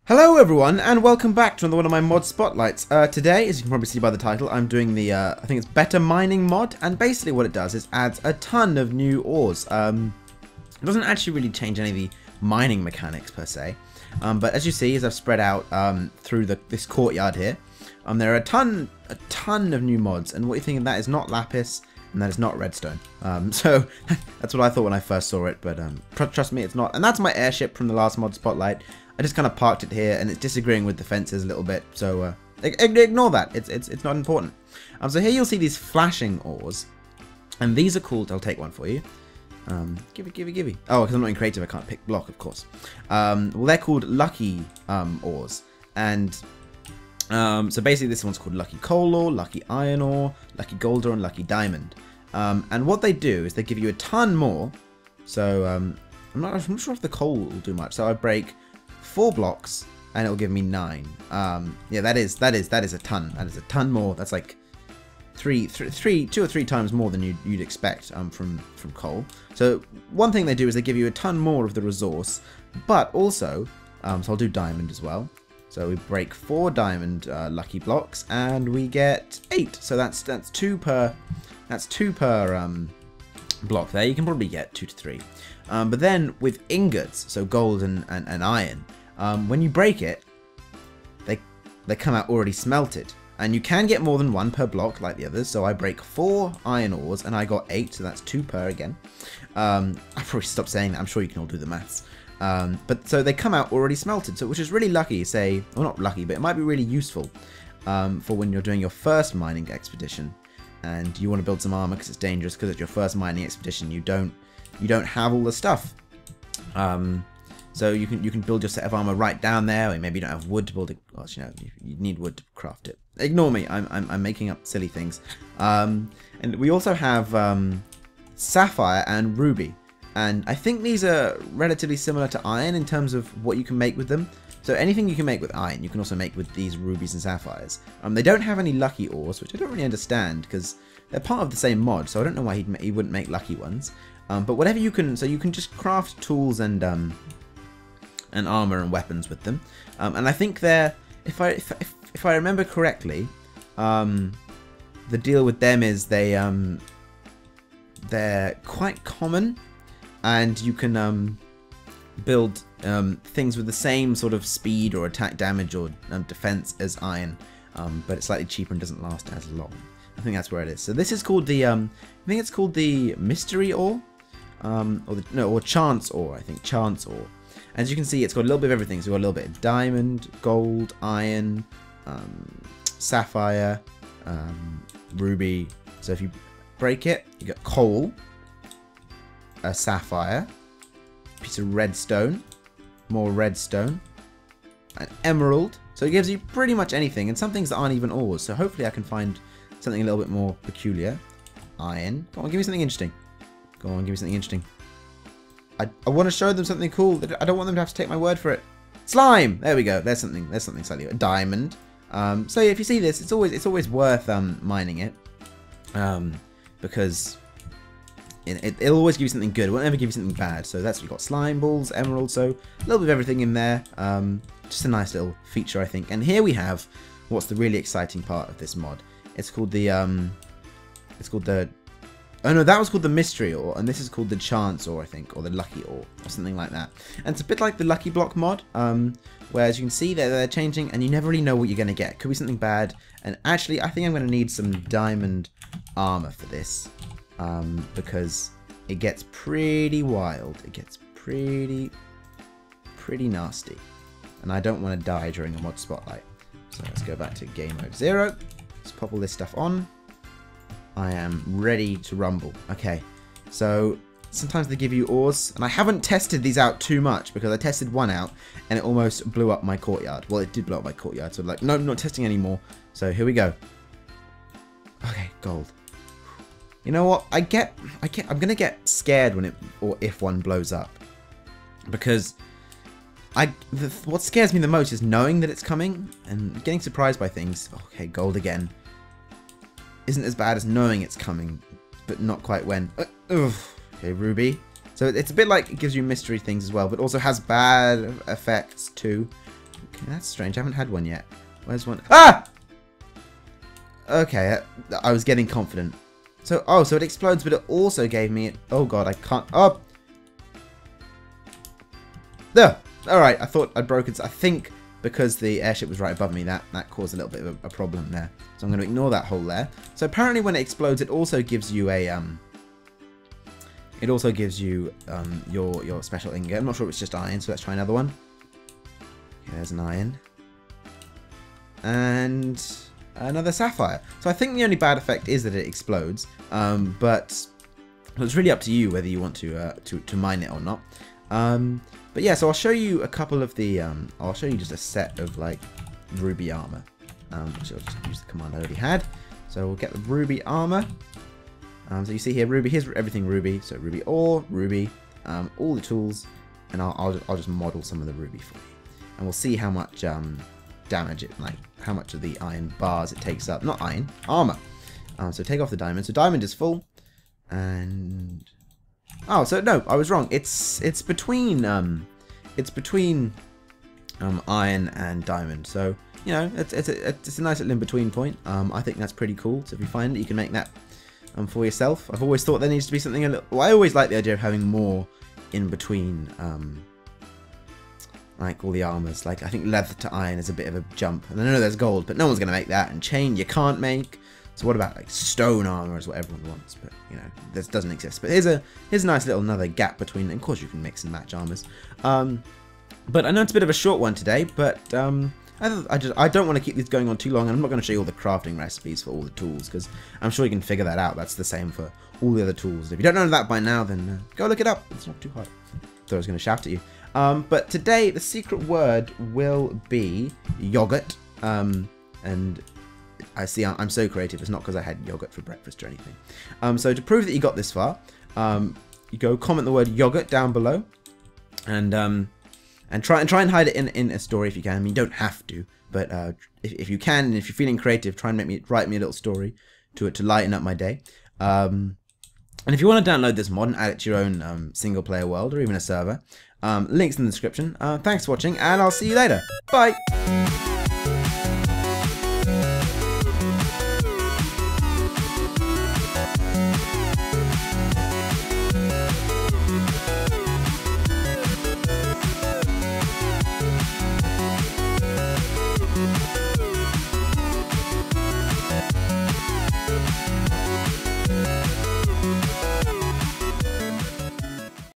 Hello everyone, and welcome back to another one of my mod spotlights. Today, as you can probably see by the title, I'm doing the, I think it's better mining mod, and basically what it does is adds a ton of new ores. It doesn't actually really change any of the mining mechanics per se, but as you see, as I've spread out through this courtyard here, there are a ton of new mods, and what you think of that is not lapis, and that is not redstone. So that's what I thought when I first saw it, but trust me, it's not. And that's my airship from the last mod spotlight. I just kind of parked it here, and it's disagreeing with the fences a little bit, so ignore that. It's not important. So here you'll see these flashing ores, and these are called. I'll take one for you. Give it. Oh, because I'm not in creative, I can't pick block, of course. Well, they're called lucky ores, and so basically this one's called lucky coal ore, lucky iron ore, lucky gold ore, and lucky diamond. And what they do is they give you a ton more. So I'm not sure if the coal will do much. So I break 4 blocks and it'll give me 9. Yeah, that is a ton. That is a ton more. That's like 2 or 3 times more than you'd expect from coal. So one thing they do is they give you a ton more of the resource, but also so I'll do diamond as well. So we break 4 diamond lucky blocks and we get 8. So that's 2 per block there. You can probably get 2 to 3. But then with ingots, so gold and iron, when you break it, they come out already smelted. And you can get more than 1 per block like the others. So I break 4 iron ores and I got 8, so that's 2 per again. I probably stop saying that. I'm sure you can all do the maths. But so they come out already smelted, so which is really lucky. Say, well, not lucky, but it might be really useful for when you're doing your first mining expedition and you want to build some armor because it's dangerous, because it's your first mining expedition. You don't have all the stuff. So you can build your set of armor right down there, or maybe you don't have wood to build it. Well, you need wood to craft it. Ignore me, I'm making up silly things. And we also have Sapphire and Ruby, and I think these are relatively similar to iron in terms of what you can make with them. So anything you can make with iron, you can also make with these rubies and sapphires. They don't have any lucky ores, which I don't really understand because they're part of the same mod, so I don't know why he wouldn't make lucky ones. But whatever you can, so you can just craft tools and armor and weapons with them. And I think they're, if I remember correctly, the deal with them is they're quite common, and you can build things with the same sort of speed or attack damage or defense as iron, but it's slightly cheaper and doesn't last as long. I think that's where it is. So this is called the I think it's called the mystery ore, or chance ore. I think chance ore. As you can see, it's got a little bit of everything. So we've got a little bit of diamond, gold, iron, sapphire, ruby. So if you break it, you get coal, a sapphire, a piece of redstone, more redstone, an emerald. So it gives you pretty much anything, and some things that aren't even ores. So hopefully I can find something a little bit more peculiar. Iron. Come on, give me something interesting. Go on, give me something interesting. I want to show them something cool. I don't want them to have to take my word for it. Slime. There we go. There's something slightly. A diamond. So if you see this, it's always worth mining it, because it'll always give you something good. It won't ever give you something bad. So that's, we've got slime balls, emeralds. So a little bit of everything in there. Just a nice little feature, I think. And here we have what's the really exciting part of this mod. It's called the oh no, that was called the mystery ore, and this is called the chance ore, I think, or the lucky ore, or something like that. And it's a bit like the lucky block mod, where as you can see they're changing, and you never really know what you're going to get. Could be something bad, and actually I think I'm going to need some diamond armor for this, because it gets pretty wild. It gets pretty nasty, and I don't want to die during a mod spotlight. So let's go back to game mode 0. Let's pop all this stuff on. I am ready to rumble. Okay, so sometimes they give you ores, and I haven't tested these out too much because I tested one out and it almost blew up my courtyard. Well, it did blow up my courtyard, so like, no, I'm not testing anymore. So here we go. Okay, gold. You know what? I'm gonna get scared when if one blows up, because what scares me the most is knowing that it's coming and getting surprised by things. Okay, gold again. Isn't as bad as knowing it's coming, but not quite when. Okay, ruby. So it's a bit like it gives you mystery things as well, but also has bad effects too. Okay, that's strange. I haven't had one yet. Where's one? Ah! Okay, I was getting confident. So, oh, so it explodes, but it also gave me... Oh, God, I can't... Oh! There! Alright, I thought I'd broken... I think because the airship was right above me, that caused a little bit of a problem there. So I'm going to ignore that hole there. So apparently when it explodes, it also gives you a... It also gives you your special ingot. I'm not sure if it's just iron, so let's try another one. Okay, there's an iron. And... another sapphire. So I think the only bad effect is that it explodes, but it's really up to you whether you want to mine it or not. But yeah, so I'll show you a couple of the. I'll show you just a set of like ruby armor. Which I'll just use the command I already had. So we'll get the ruby armor. So you see here, ruby. Here's everything ruby. So ruby ore, ruby, all the tools, and I'll just model some of the ruby for you, and we'll see how much damage it, like how much of the iron bars it takes up. Not iron, armor. So take off the diamond. So diamond is full, and oh, so no, I was wrong. It's between iron and diamond. So you know, it's a nice little in between point. I think that's pretty cool. So if you find it, you can make that for yourself. I've always thought there needs to be something a little. Well, I always like the idea of having more in between. Like all the armors, like I think leather to iron is a bit of a jump, and I know there's gold, but no one's gonna make that. And chain you can't make. So what about like stone armor is what everyone wants, but you know this doesn't exist. But here's a nice little another gap between. And of course you can mix and match armors. But I know it's a bit of a short one today, but I don't want to keep this going on too long. And I'm not going to show you all the crafting recipes for all the tools because I'm sure you can figure that out. That's the same for all the other tools. If you don't know that by now, then go look it up. It's not too hard. Thought I was going to shout at you. But today the secret word will be yogurt. And I see I'm so creative. It's not because I had yogurt for breakfast or anything. So to prove that you got this far, you go comment the word yogurt down below, and try and hide it in a story if you can. I mean, you don't have to, but if you can, and if you're feeling creative, try and write me a little story to lighten up my day. And if you want to download this mod and add it to your own single player world or even a server, links in the description. Thanks for watching, and I'll see you later. Bye!